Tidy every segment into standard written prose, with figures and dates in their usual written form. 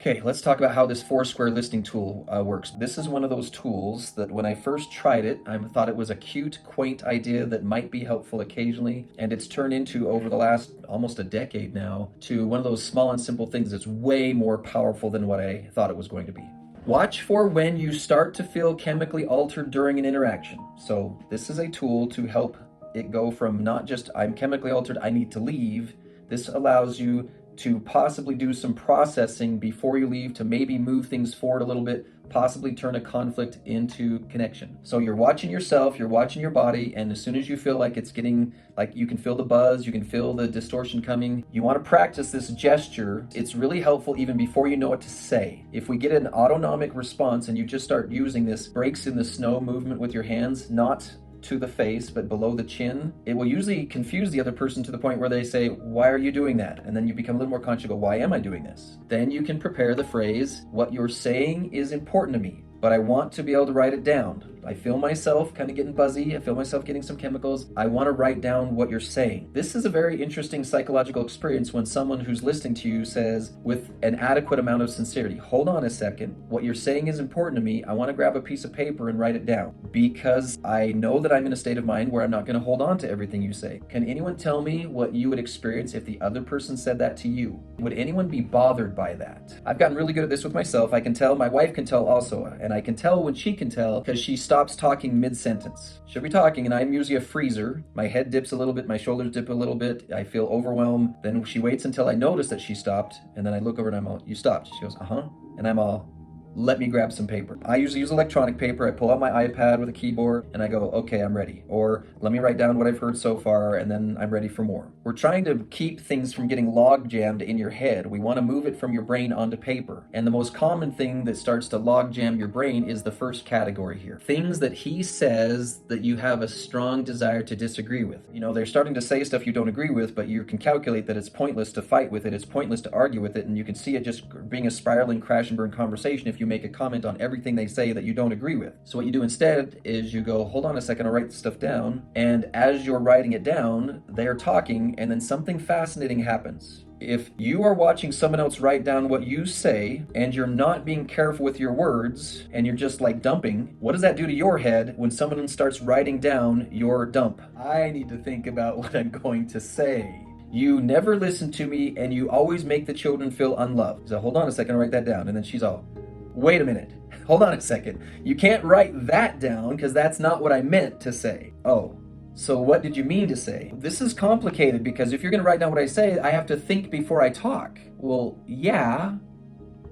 Okay, let's talk about how this Foursquare Listening Tool works. This is one of those tools that when I first tried it, I thought it was a cute, quaint idea that might be helpful occasionally, and it's turned into, over the last almost a decade now, to one of those small and simple things that's way more powerful than what I thought it was going to be. Watch for when you start to feel chemically altered during an interaction. So this is a tool to help it go from not just, I'm chemically altered, I need to leave. This allows you to possibly do some processing before you leave, to maybe move things forward a little bit, possibly turn a conflict into connection. So you're watching yourself, you're watching your body, and as soon as you feel like it's getting, like you can feel the buzz, you can feel the distortion coming, you want to practice this gesture. It's really helpful even before you know what to say. If we get an autonomic response and you just start using this breaks in the snow movement with your hands, not to the face, but below the chin, it will usually confuse the other person to the point where they say, why are you doing that? And then you become a little more conscious, go, why am I doing this? Then you can prepare the phrase, what you're saying is important to me, but I want to be able to write it down. I feel myself kind of getting buzzy. I feel myself getting some chemicals. I want to write down what you're saying. This is a very interesting psychological experience when someone who's listening to you says with an adequate amount of sincerity, hold on a second. What you're saying is important to me. I want to grab a piece of paper and write it down because I know that I'm in a state of mind where I'm not going to hold on to everything you say. Can anyone tell me what you would experience if the other person said that to you? Would anyone be bothered by that? I've gotten really good at this with myself. I can tell, my wife can tell also, and I can tell when she can tell because she stops talking mid-sentence. She'll be talking and I'm usually a freezer. My head dips a little bit, my shoulders dip a little bit. I feel overwhelmed. Then she waits until I notice that she stopped, and then I look over and I'm all, you stopped. She goes, uh-huh. And I'm all, let me grab some paper. I usually use electronic paper. I pull out my iPad with a keyboard and I go, okay, I'm ready. Or let me write down what I've heard so far and then I'm ready for more. We're trying to keep things from getting log jammed in your head. We want to move it from your brain onto paper. And the most common thing that starts to log jam your brain is the first category here. Things that he says that you have a strong desire to disagree with. You know, they're starting to say stuff you don't agree with, but you can calculate that it's pointless to fight with it. It's pointless to argue with it. And you can see it just being a spiraling crash and burn conversation if you make a comment on everything they say that you don't agree with. So what you do instead is you go, hold on a second, I'll write this stuff down. And as you're writing it down, they're talking and then something fascinating happens. If you are watching someone else write down what you say and you're not being careful with your words and you're just like dumping, what does that do to your head when someone starts writing down your dump? I need to think about what I'm going to say. You never listen to me and you always make the children feel unloved. So hold on a second, I'll write that down. And then she's all, wait a minute, hold on a second. You can't write that down because that's not what I meant to say. Oh, so what did you mean to say? This is complicated because if you're going to write down what I say, I have to think before I talk. Well, yeah.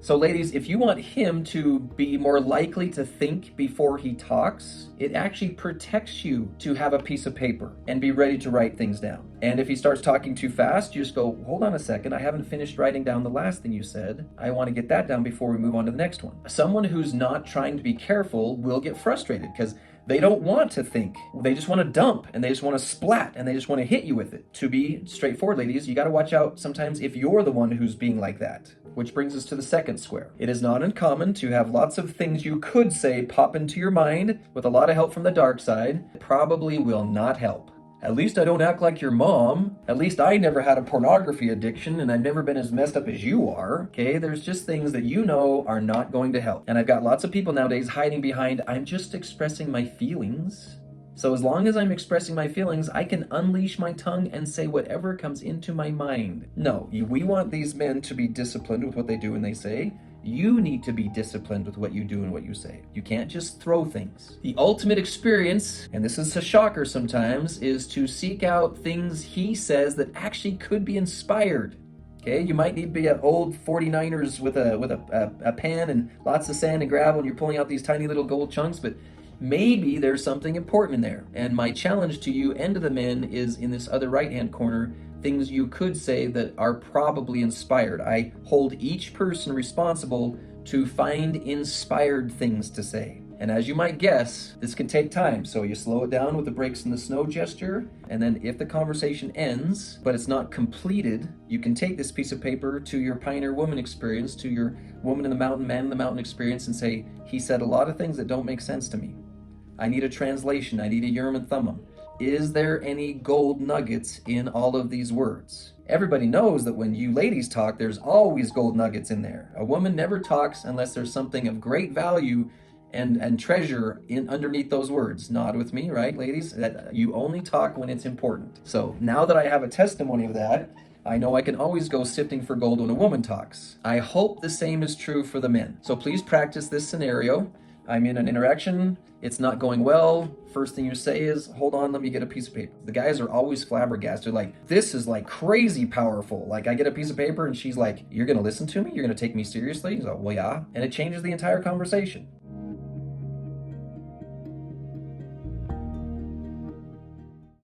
So ladies, if you want him to be more likely to think before he talks, it actually protects you to have a piece of paper and be ready to write things down. And if he starts talking too fast, you just go, hold on a second, I haven't finished writing down the last thing you said. I want to get that down before we move on to the next one. Someone who's not trying to be careful will get frustrated because they don't want to think. They just want to dump and they just want to splat and they just want to hit you with it. To be straightforward, ladies, you got to watch out sometimes if you're the one who's being like that. Which brings us to the second square. It is not uncommon to have lots of things you could say pop into your mind with a lot of help from the dark side. It probably will not help. At least I don't act like your mom. At least I never had a pornography addiction and I've never been as messed up as you are. Okay, there's just things that you know are not going to help. And I've got lots of people nowadays hiding behind, I'm just expressing my feelings. So as long as I'm expressing my feelings, I can unleash my tongue and say whatever comes into my mind. No, we want these men to be disciplined with what they do and they say. You need to be disciplined with what you do and what you say. You can't just throw things. The ultimate experience, and this is a shocker sometimes, is to seek out things he says that actually could be inspired. Okay, you might need to be an old 49ers with a pan and lots of sand and gravel and you're pulling out these tiny little gold chunks, but maybe there's something important in there. And my challenge to you and to the men is in this other right-hand corner, things you could say that are probably inspired. I hold each person responsible to find inspired things to say. And as you might guess, this can take time. So you slow it down with the breaks in the snow gesture. And then if the conversation ends, but it's not completed, you can take this piece of paper to your pioneer woman experience, to your woman in the mountain, man in the mountain experience and say, he said a lot of things that don't make sense to me. I need a translation. I need a Urim and Thummim. Is there any gold nuggets in all of these words? Everybody knows that when you ladies talk, there's always gold nuggets in there. A woman never talks unless there's something of great value and treasure in underneath those words. Nod with me, right, ladies? That you only talk when it's important. So now that I have a testimony of that, I know I can always go sifting for gold when a woman talks. I hope the same is true for the men. So please practice this scenario. I'm in an interaction, it's not going well. First thing you say is, hold on, let me get a piece of paper. The guys are always flabbergasted, like, this is like crazy powerful. Like, I get a piece of paper and she's like, you're gonna listen to me? You're gonna take me seriously? He's like, well, yeah. And it changes the entire conversation.